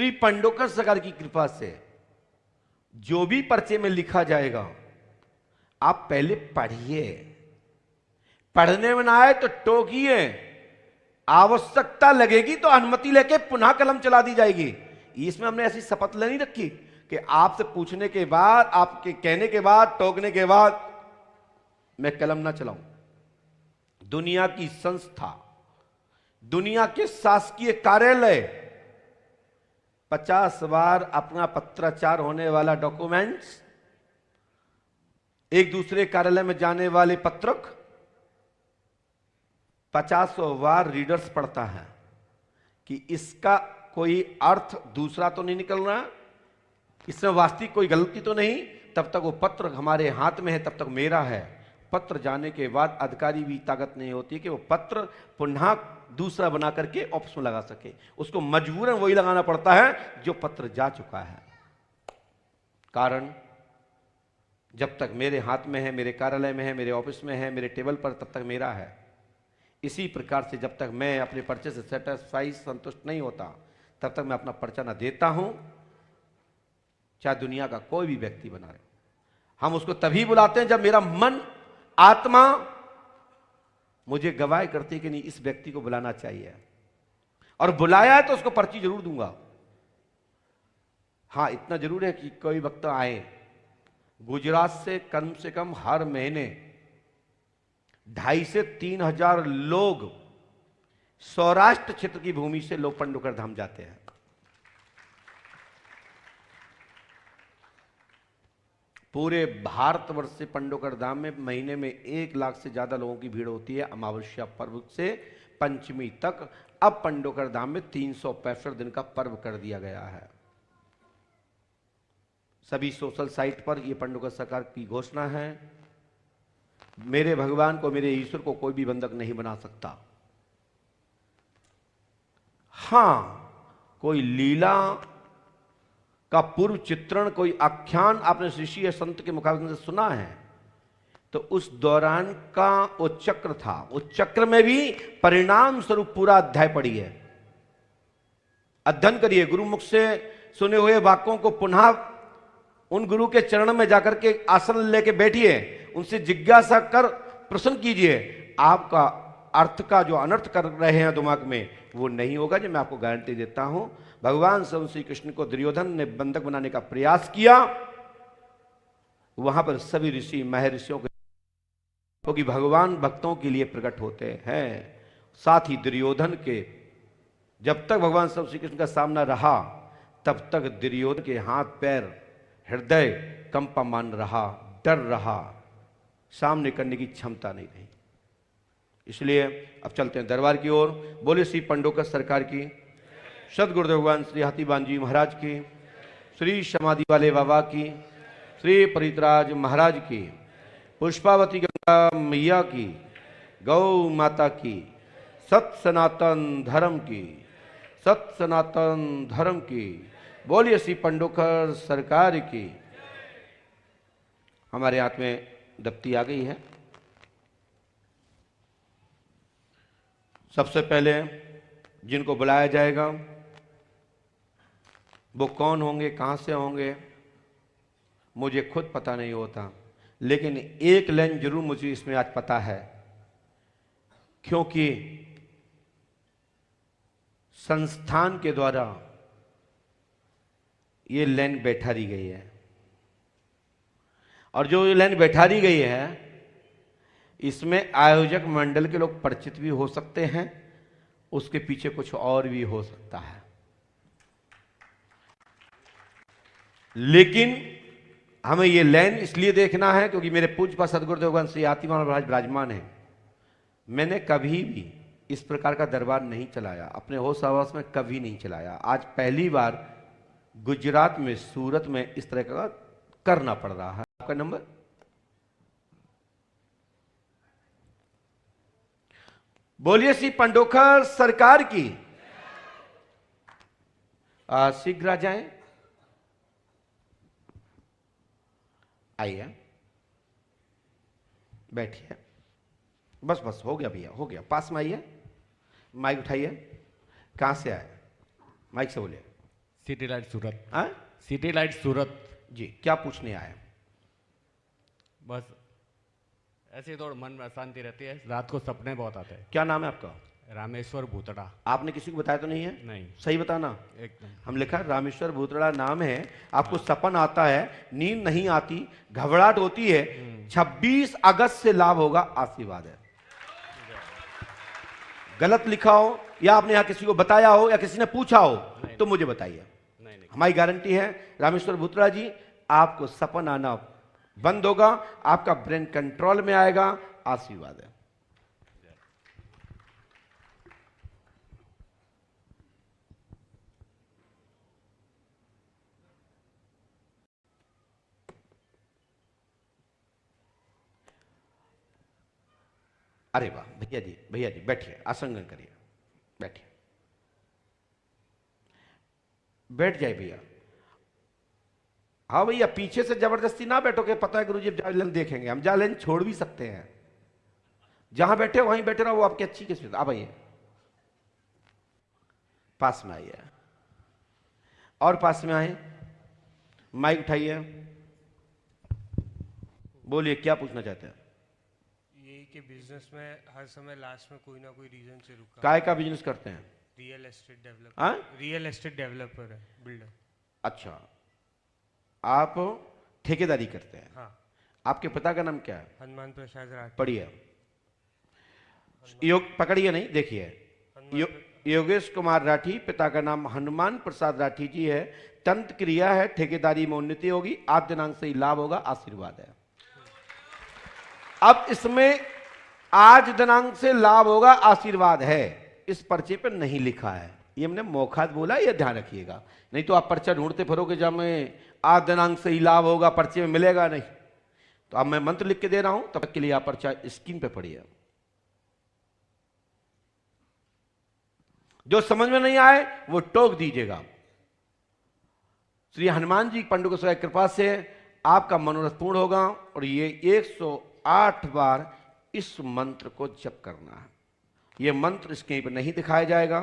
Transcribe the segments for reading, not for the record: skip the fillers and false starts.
श्री पंडोकर सरकार की कृपा से जो भी पर्चे में लिखा जाएगा आप पहले पढ़िए, पढ़ने में ना आए तो टोकिए, आवश्यकता लगेगी तो अनुमति लेके पुनः कलम चला दी जाएगी। इसमें हमने ऐसी शपथ नहीं रखी कि आपसे पूछने के बाद, आपके कहने के बाद, टोकने के बाद मैं कलम ना चलाऊं। दुनिया की संस्था, दुनिया के शासकीय कार्यालय 50 बार अपना पत्राचार होने वाला डॉक्यूमेंट्स, एक दूसरे कार्यालय में जाने वाले पत्रक 50 बार रीडर्स पढ़ता है कि इसका कोई अर्थ दूसरा तो नहीं निकल रहा, इसमें वास्तविक कोई गलती तो नहीं। तब तक वो पत्र हमारे हाथ में है, तब तक मेरा है। पत्र जाने के बाद अधिकारी भी ताकत नहीं होती कि वो पत्र पुनः दूसरा बना करके ऑफिस में लगा सके। उसको मजबूरन वही लगाना पड़ता है जो पत्र जा चुका है। कारण जब तक मेरे हाथ में है, मेरे कार्यालय में है, मेरे ऑफिस में है, मेरे टेबल पर, तब तक मेरा है। इसी प्रकार से जब तक मैं अपने पर्चे से सेटिस्फाई, संतुष्ट नहीं होता, तब तक मैं अपना पर्चा ना देता हूं, चाहे दुनिया का कोई भी व्यक्ति बना रहे। हम उसको तभी बुलाते हैं जब मेरा मन, आत्मा मुझे गवाही करती है कि नहीं, इस व्यक्ति को बुलाना चाहिए, और बुलाया है तो उसको पर्ची जरूर दूंगा। हां, इतना जरूर है कि कोई वक्त आए, गुजरात से कम हर महीने 2,500 से 3,000 लोग सौराष्ट्र क्षेत्र की भूमि से लोग पंडोकर धाम जाते हैं। पूरे भारतवर्ष से पंडोकर धाम में महीने में 1 लाख से ज्यादा लोगों की भीड़ होती है अमावस्या पर्व से पंचमी तक। अब पंडोकर धाम में 365 दिन का पर्व कर दिया गया है। सभी सोशल साइट पर यह पंडोकर सरकार की घोषणा है। मेरे भगवान को, मेरे ईश्वर को कोई भी बंधक नहीं बना सकता। हां, कोई लीला का पूर्व चित्रण, कोई आख्यान आपने ऋषि या संत के मुखाग्नि से सुना है, तो उस दौरान का वो चक्र था। उस चक्र में भी परिणाम स्वरूप पूरा अध्याय पढ़िए, अध्ययन करिए, गुरुमुख से सुने हुए वाक्यों को पुनः उन गुरु के चरण में जाकर के आसन लेके बैठिए, उनसे जिज्ञासा कर प्रश्न कीजिए। आपका अर्थ का जो अनर्थ कर रहे हैं दिमाग में, वो नहीं होगा, जो मैं आपको गारंटी देता हूं। भगवान स्वयं श्री कृष्ण को दुर्योधन ने बंधक बनाने का प्रयास किया, वहां पर सभी ऋषि महर्षियों के, क्योंकि भगवान भक्तों के लिए प्रकट होते हैं। साथ ही दुर्योधन के, जब तक भगवान स्वयं श्री कृष्ण का सामना रहा, तब तक दुर्योधन के हाथ पैर, हृदय कंपमान रहा, डर रहा, सामने करने की क्षमता नहीं रही। इसलिए अब चलते हैं दरबार की ओर। बोले श्री पंडोकर सरकार की, सदगुरुदेव भगवान श्री हाथीबान जी महाराज की, श्री समाधि वाले बाबा की, श्री परित्राज महाराज की, पुष्पावती गंगा मैया की, गौ माता की, सत सनातन धर्म की, सत सनातन धर्म की। बोलिए श्री पंडोकर सरकार की। हमारे हाथ में दफ्ती आ गई है। सबसे पहले जिनको बुलाया जाएगा वो कौन होंगे, कहां से होंगे, मुझे खुद पता नहीं होता, लेकिन एक लाइन जरूर मुझे इसमें आज पता है, क्योंकि संस्थान के द्वारा ये लाइन बैठा दी गई है, और जो ये लाइन बैठा दी गई है, इसमें आयोजक मंडल के लोग परिचित भी हो सकते हैं, उसके पीछे कुछ और भी हो सकता है। लेकिन हमें यह लाइन इसलिए देखना है क्योंकि मेरे पूज्य सदगुरुदेव भगवान श्री हाथीबान महाराज विराजमान है। मैंने कभी भी इस प्रकार का दरबार नहीं चलाया, अपने होश हवास में कभी नहीं चलाया। आज पहली बार गुजरात में, सूरत में इस तरह का करना पड़ रहा है। आपका नंबर? बोलिए श्री पंडोकर सरकार की। शीघ्र आ जाएं। आइए, बैठिए। बस बस, हो गया भैया, हो गया। पास में आइए, माइक उठाइए। कहां से आए? माइक से बोलिए। सिटी लाइट सूरत। हाँ? सिटी लाइट सूरत। जी, क्या पूछने आए? बस ऐसे ही थोड़ा मन में अशांति रहती है, रात को सपने बहुत आते हैं। क्या नाम है आपका? रामेश्वर भूतड़ा। आपने किसी को बताया तो नहीं है? नहीं। सही बताना। एकदम। हम लिखा है रामेश्वर भूतड़ा नाम है, आपको सपन आता है, नींद नहीं आती, घबराहट होती है, 26 अगस्त से लाभ होगा, आशीर्वाद है। गलत लिखा हो या आपने यहां किसी को बताया हो या किसी ने पूछा हो तो मुझे बताइए। हमारी गारंटी है रामेश्वर भूतड़ा जी, आपको सपन आना बंद होगा, आपका ब्रेन कंट्रोल में आएगा, आशीर्वाद है। अरे वाह, भैया जी बैठिए, आसन ग्रहण करिए, बैठिए, बैठ जाए भैया। हाँ भैया, पीछे से जबरदस्ती ना बैठो, के पता है गुरुजी जालन देखेंगे, हम जालन छोड़ भी सकते हैं। जहां बैठे वहीं बैठे रहो, वो आपकी अच्छी किस्मत। आप आइए, पास में आइए, और पास में आए, माइक उठाइए, बोलिए क्या पूछना चाहते हैं? यही कि बिजनेस में हर समय लास्ट में कोई ना कोई रीजन से रुका। काय का बिजनेस करते हैं? Real estate developer. हाँ? रियल एस्टेट डेवलपर है, बिल्डर। अच्छा, आप ठेकेदारी करते हैं? हाँ। आपके पिता का नाम क्या है? हनुमान प्रसाद राठी। पढ़िए, योग पकड़िए, नहीं देखिए, योगेश कुमार राठी, पिता का नाम हनुमान प्रसाद राठी जी है। तंत्र क्रिया है, ठेकेदारी में उन्नति होगी, आज दिनांक से ही लाभ होगा, आशीर्वाद है। अब इसमें आज दिनांक से लाभ होगा, आशीर्वाद है, इस पर्चे पर नहीं लिखा है, ये हमने मौखा बोला, ये ध्यान रखिएगा, नहीं तो आप पर्चा ढूंढते फिरोगे जब में आज दिनांक से ही लाभ होगा, पर्चे में मिलेगा नहीं। तो अब मैं मंत्र लिख के दे रहा हूं, तब तक के लिए आप पर्चा स्क्रीन पे पढ़िए। जो समझ में नहीं आए वो टोक दीजिएगा। श्री हनुमान जी पंडु की कृपा से आपका मनोरथ पूर्ण होगा, और ये 108 बार इस मंत्र को जप करना है। यह मंत्र इसके पर नहीं दिखाया जाएगा,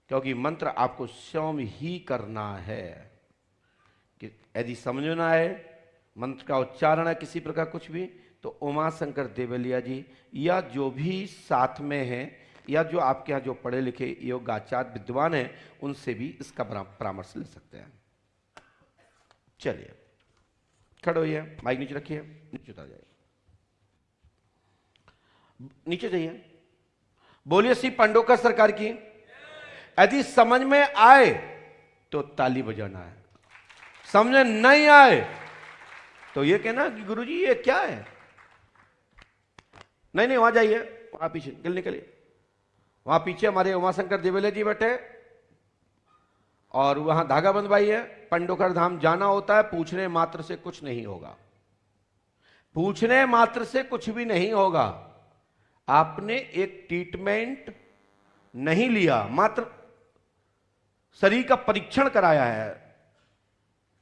क्योंकि मंत्र आपको स्वयं ही करना है। कि यदि समझ में ना आए, मंत्र का उच्चारण है किसी प्रकार कुछ भी, तो उमा शंकर देवलिया जी या जो भी साथ में हैं, या जो आपके यहाँ जो पढ़े लिखे योगाचार्य विद्वान हैं, उनसे भी इसका परामर्श ले सकते हैं। चलिए खड़े होइए, माइक नीचे रखिए, नीचे उतर जाइए, नीचे जाइए, बोलिए श्री पंडोकर सरकार की। यदि समझ में आए तो ताली बजाना है, समझ में नहीं आए तो ये कहना कि गुरुजी ये क्या है। नहीं वहां जाइए, वहां पीछे निकलिए, वहां पीछे हमारे उमाशंकर देवेले जी बैठे, और वहां धागा बंधवाइए। पंडोकर धाम जाना होता है, पूछने मात्र से कुछ नहीं होगा, पूछने मात्र से कुछ भी नहीं होगा। आपने एक ट्रीटमेंट नहीं लिया, मात्र शरीर का परीक्षण कराया है।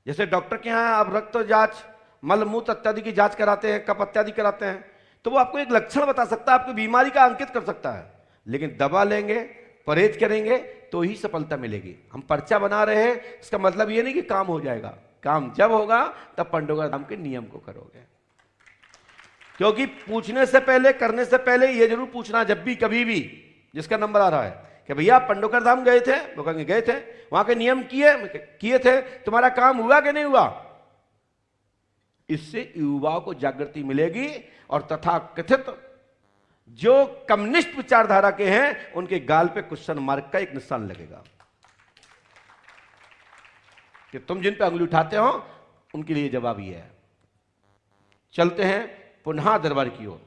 जैसे डॉक्टर के यहां आप रक्त जांच, मल मूत्र इत्यादि की जांच कराते हैं, कफ इत्यादि कराते हैं, तो वो आपको एक लक्षण बता सकता है, आपकी बीमारी का अंकित कर सकता है। लेकिन दवा लेंगे, परहेज करेंगे तो ही सफलता मिलेगी। हम पर्चा बना रहे हैं, इसका मतलब ये नहीं कि काम हो जाएगा, काम जब होगा तब पंडोकर धाम के नियम को करोगे। क्योंकि पूछने से पहले, करने से पहले ये जरूर पूछना, जब भी कभी भी जिसका नंबर आ रहा है कि भैया आप पंडोकर धाम गए थे, वो कहेंगे गए थे, वहां के नियम किए थे, तुम्हारा काम हुआ कि नहीं हुआ। इससे युवाओं को जागृति मिलेगी, और तथा कथित जो कम्युनिस्ट विचारधारा के हैं उनके गाल पे क्वेश्चन मार्क का एक निशान लगेगा कि तुम जिन पे उंगली उठाते हो उनके लिए जवाब ही है। चलते हैं पुनः दरबार की ओर।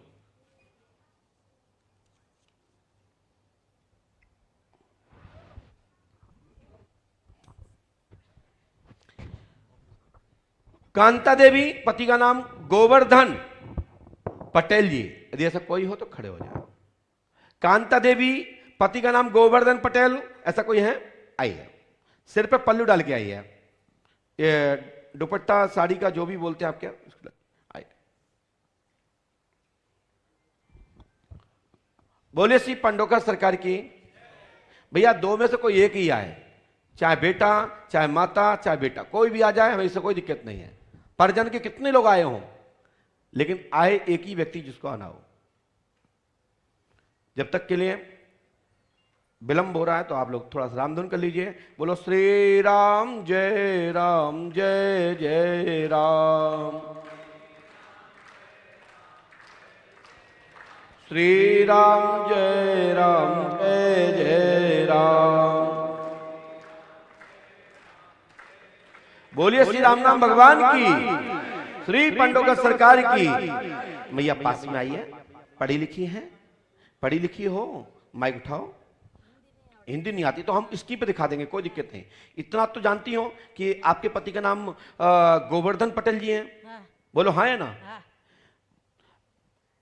कांता देवी, पति का नाम गोवर्धन पटेल जी, यदि ऐसा कोई हो तो खड़े हो जाए। कांता देवी, पति का नाम गोवर्धन पटेल, ऐसा कोई है? आइए, सिर पे पल्लू डाल के आइए, ये दुपट्टा साड़ी का जो भी बोलते हैं आप क्या, आइए। बोलिए श्री पंडोकर सरकार की। भैया दो में से कोई एक ही आए, चाहे बेटा, चाहे माता, चाहे बेटा, कोई भी आ जाए, हमें इससे कोई दिक्कत नहीं है। परिजन के कितने लोग आए हों, लेकिन आए एक ही व्यक्ति जिसको आना हो। जब तक के लिए विलंब हो रहा है तो आप लोग थोड़ा सा रामधुन कर लीजिए। बोलो श्री राम जय राम, जय जय राम। श्री राम जय राम, जय जय राम। बोलिए श्री राम नाम भगवान की, श्री पंडोकर सरकार की। मैया पास में आइए, पढ़ी लिखी है, पढ़ी लिखी हो, माइक उठाओ। हिंदी नहीं आती तो हम स्क्रीन पे दिखा देंगे, कोई दिक्कत नहीं। इतना तो जानती हो कि आपके पति का नाम गोवर्धन पटेल जी हैं? हाँ। बोलो हाँ है ना? हाँ।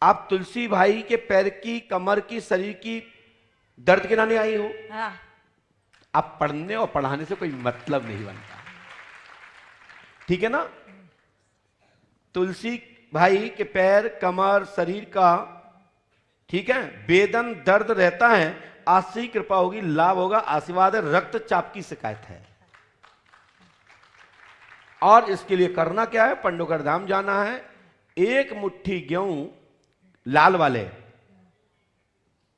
आप तुलसी भाई के पैर की, कमर की, शरीर की दर्द गिनाने आई हो? हाँ। आप पढ़ने और पढ़ाने से कोई मतलब नहीं बनता, ठीक है ना? तुलसी भाई के पैर, कमर, शरीर का, ठीक है, वेदन दर्द रहता है, आज से ही कृपा होगी, लाभ होगा, आशीर्वाद है। रक्तचाप की शिकायत है और इसके लिए करना क्या है? पंडोकर धाम जाना है। एक मुट्ठी गेहूं लाल वाले,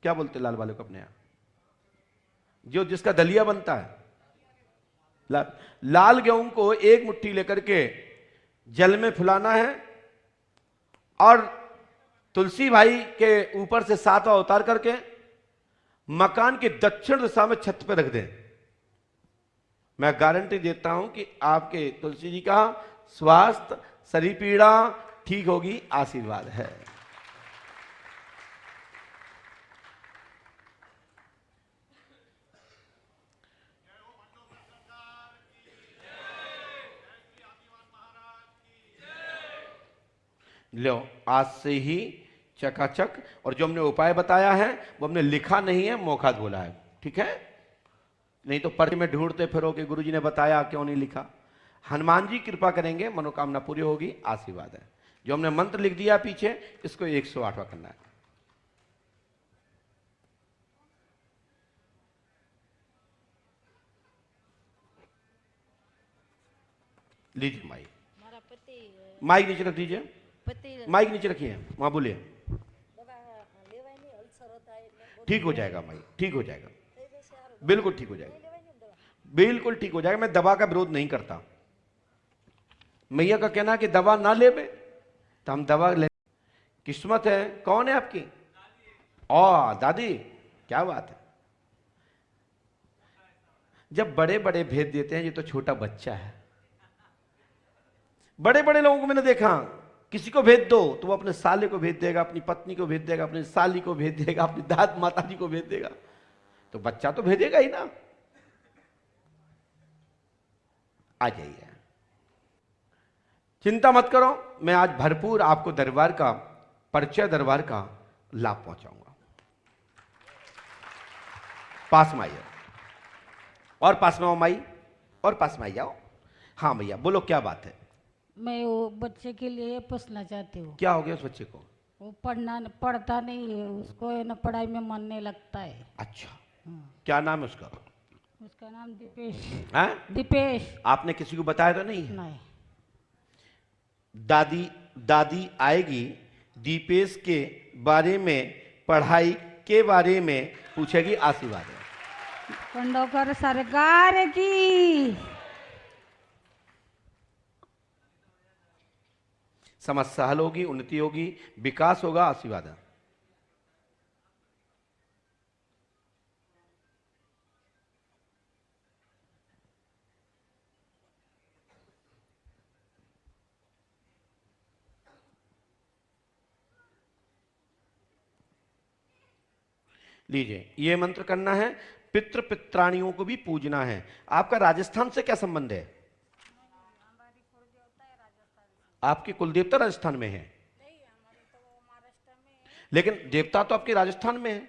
क्या बोलते लाल वाले को अपने यहां, जो जिसका दलिया बनता है, लाल गेहूं को एक मुट्ठी लेकर के जल में फुलाना है और तुलसी भाई के ऊपर से 7वां उतार करके मकान की दक्षिण दिशा में छत पर रख दें। मैं गारंटी देता हूं कि आपके तुलसी जी का स्वास्थ्य, शरीर पीड़ा ठीक होगी, आशीर्वाद है। लो आज से ही चकाचक, और जो हमने उपाय बताया है वो हमने लिखा नहीं है, मौका बोला है, ठीक है? नहीं तो पर्चे में ढूंढते फिरो कि गुरुजी ने बताया, क्यों नहीं लिखा। हनुमान जी कृपा करेंगे, मनोकामना पूरी होगी, आशीर्वाद है। जो हमने मंत्र लिख दिया पीछे, इसको 108वां करना है। लीजिए माइक, माइक नीचे रख दीजिए, माइक नीचे रखिए, वहां बोलिए। ठीक हो जाएगा माइक, ठीक हो जाएगा, बिल्कुल ठीक हो जाएगा, बिल्कुल ठीक हो जाएगा। मैं दवा का विरोध नहीं करता। मैया का कहना है कि दवा ना ले तो हम दवा ले। किस्मत है, कौन है आपकी? दादी, क्या बात है। जब बड़े बड़े भेद देते हैं, ये तो छोटा बच्चा है। बड़े बड़े लोगों को मैंने देखा, किसी को भेज दो तो वो अपने साले को भेज देगा, अपनी पत्नी को भेज देगा, अपनी साली को भेज देगा, अपनी दाद माता जी को भेज देगा, तो बच्चा तो भेजेगा ही ना। आ जाइए, चिंता मत करो, मैं आज भरपूर आपको दरबार का परिचय, दरबार का लाभ पहुंचाऊंगा। पास में आइए, और पास में आओ माई, और पास में आई जाओ। हाँ भैया बोलो, क्या बात है? मैं वो बच्चे के लिए पूछना चाहती हूँ। क्या हो गया उस बच्चे को? वो पढ़ता नहीं है, उसको है ना पढ़ाई में मन नहीं लगता है। अच्छा, क्या नाम है उसका? उसका नाम दीपेश है। दीपेश। आपने किसी को बताया तो नहीं? नहीं। दादी आएगी, दीपेश के बारे में, पढ़ाई के बारे में पूछेगी, आशीर्वाद है। पंडोकर सरकार की। समस्या हल होगी, उन्नति होगी, विकास होगा, आशीर्वाद है। लीजिए, ये मंत्र करना है। पितृ पित्राणियों को भी पूजना है। आपका राजस्थान से क्या संबंध है? आपके कुलदेवता राजस्थान में है? लेकिन देवता तो आपके राजस्थान में है।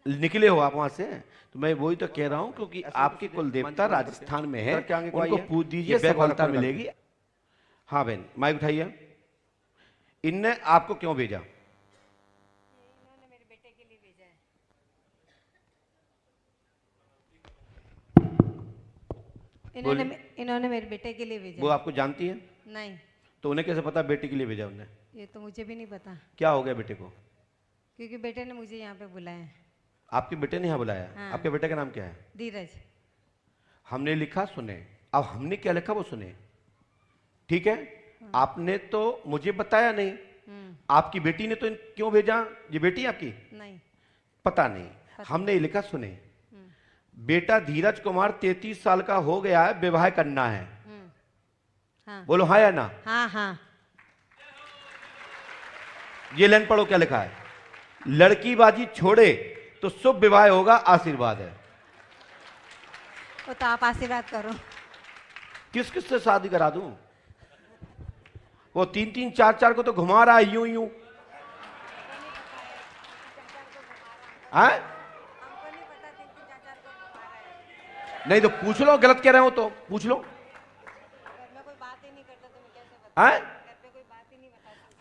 निकले हो आप वहां से, तो मैं वही तो कह रहा हूं, क्योंकि आपके कुलदेवता राजस्थान में है, उनको पूछ दीजिए, सफलता मिलेगी। हाँ बहन, माइक उठाइए। इनने आपको क्यों भेजा? इन्होंने मेरे बेटे के लिए भेजा है। इन्होंने मेरे बेटे के लिए वो भेजा। आपको जानती है? नहीं, तो उन्हें कैसे पता बेटे के लिए भेजा उन्हें? ये तो मुझे भी नहीं पता, क्या हो गया बेटे को? क्योंकि बेटे ने मुझे यहाँ पे बुलाया है। आपके बेटे ने यहाँ बुलाया? हाँ। आपके बेटे का नाम क्या है? धीरज। हमने लिखा सुने, अब हमने क्या लिखा वो सुने, ठीक है? आपने तो मुझे बताया नहीं, आपकी बेटी ने तो क्यों भेजा? ये बेटी आपकी? नहीं, पता नहीं, हमने ये लिखा सुने। बेटा धीरज कुमार 33 साल का हो गया है, विवाह करना है। हाँ बोलो हाँ या ना? हाँ हाँ। ये लाइन पढ़ो क्या लिखा है? लड़कीबाजी छोड़े तो शुभ विवाह होगा, आशीर्वाद है। वो तो आप आशीर्वाद करो। किस किस से शादी करा दूं? वो 3-3 4-4 को तो घुमा रहा है यूं यूं। हाँ? नहीं तो पूछ लो, गलत कह रहे हो तो पूछ लो। हाँ?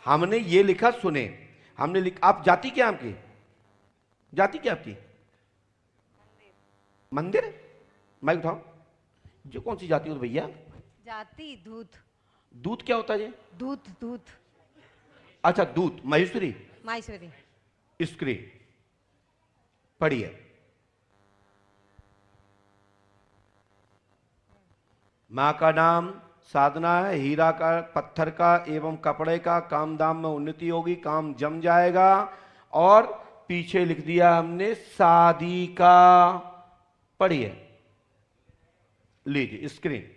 हमने ये लिखा सुने, हमने लिखा। आप जाति क्या आपकी? जाति क्या आपकी? मंदिर? माइक उठाओ। जो कौन सी जाति हो भैया? जाति दूध। दूध क्या होता है ये? दूध दूध। अच्छा दूध, महेश्वरी माहेश्वरी। स्त्री। पढ़िए। माँ का नाम साधना है, हीरा का, पत्थर का एवं कपड़े का, काम दाम में उन्नति होगी, काम जम जाएगा। और पीछे लिख दिया हमने शादी का। पढ़िए, लीजिए स्क्रीन।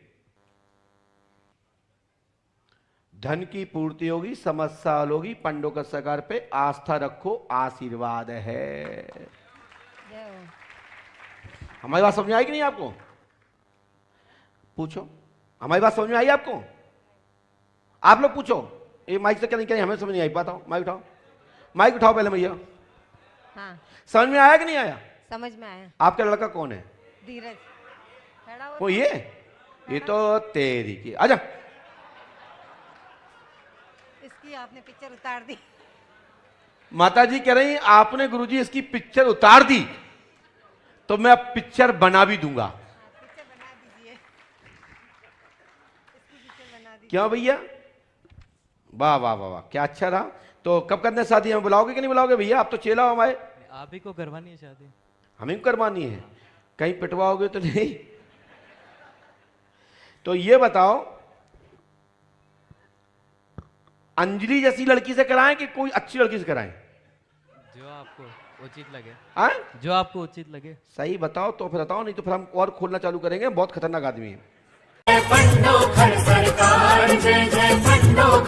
धन की पूर्ति होगी, समस्या हल होगी, पंडों का सरकार पे आस्था रखो, आशीर्वाद है। जय हो। हमारी बात समझ में आई कि नहीं आपको? पूछो, हमारी बात समझ में आई आपको? आप लोग पूछो। ये माइक से क्या नहीं, हमें समझ नहीं आई। बताओ, माइक उठाओ, माइक उठाओ पहले भैया। हाँ, समझ में आया कि नहीं आया? समझ में आया। आपका लड़का कौन है? धीरज। खड़ा हो। वो ये तो तेरी की। आजा। इसकी आपने पिक्चर उतार दी। माता जी कह रही आपने गुरुजी इसकी पिक्चर उतार दी, तो मैं अब पिक्चर बना भी दूंगा। पिक्चर बना दीजिए। इसकी पिक्चर बना दीजिए। क्यों भैया? वाह वाह वाह वाह, क्या अच्छा रहा। तो कब करने शादी? हमें बुलाओगे कि नहीं बुलाओगे भैया? आप तो चेला हो हमारे। आप ही को करवानी है शादी? हमें करवानी है। कहीं पिटवाओगे तो नहीं? तो ये बताओ, अंजलि जैसी लड़की से कराएं कि कोई अच्छी लड़की से कराएं? जो आपको उचित लगे। हाँ? जो आपको उचित लगे। सही बताओ तो फिर बताओ, नहीं तो फिर हम और खोलना चालू करेंगे। बहुत खतरनाक आदमी है। पंडो घर सरकार जय